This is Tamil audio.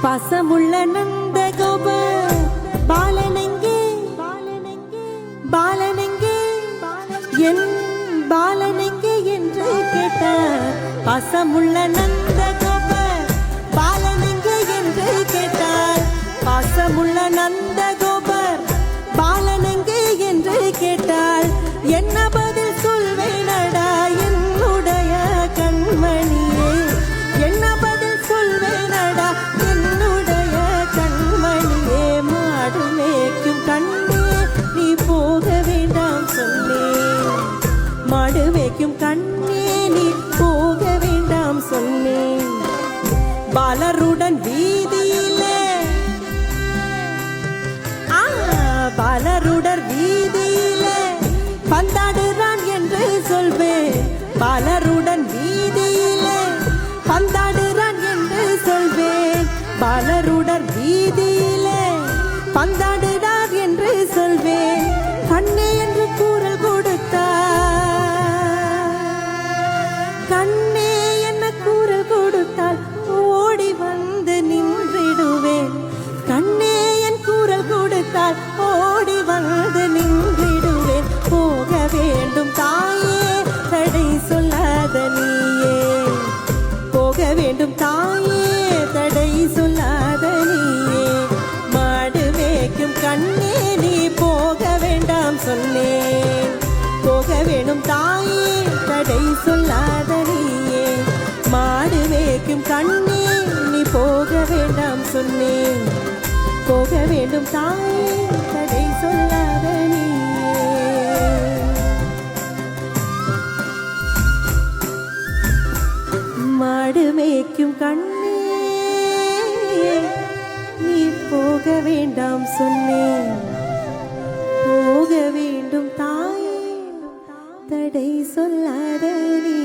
பாசமுள்ள நந்த கோப பாலனெங்கே பாலனெங்கே என் பாலனெங்கே என்று கேட்டார். பாசமுள்ள நந்த கோப பாலனெங்கே என்று கேட்டார். பாசமுள்ள நந்த கோபர் பாலனெங்கே என்று கேட்டாள். என்ன பதில் சொல்வேனடா என்னுடைய கண்மணியே, என்ன பதில் சொல்வேனடா என்னுடைய கண்மணியே. மாடு மேய்க்கும் கண்ணே நீ போக வேண்டாம் சொன்னேன், மாடு மேய்க்கும் கண்ணே நீ போக வேண்டாம் சொன்னேன். பாலருடன் வீதியிலே பாலருடர் வீதியிலே பந்தாடுறான் என்று சொல்வேன். பாலருடன் வீதியிலே பந்தாடுறான் என்று சொல்வேன். பாலருடர் வீதியிலே பந்தாடுறார் என்று சொல்வேன். கண்ணே என்று கூறல் கொடுத்தார், கண்ணே என்ன கூறல் கொடுத்தால் ஓடி வந்து நின்றிடுவேன். கண்ணே என் கூறல் கொடுத்தால் ஓடி வந்து நின்றிடுவேன். போக வேண்டும் தாயே தடை சொல்லாத நீயே, போக வேண்டும் தாயே தடை சொல்லாத நீயே. மாடு மேய்க்கும் கண்ணே நீ போக வேண்டாம் சொன்னேன், போக வேண்டும் தாயே தடை சொல்லாத நீயே. மாடு மேய்க்கும் கண்ணே நீ போக வேண்டாம் சொன்னேன், போக வேண்டும் தாயே தடை சொல்லாத நீயே. மாடு மேய்க்கும் கண்ணே நீ போக வேண்டாம் சொன்னேன், போக வேண்டும் தாயே தடை சொல்லாத நீ.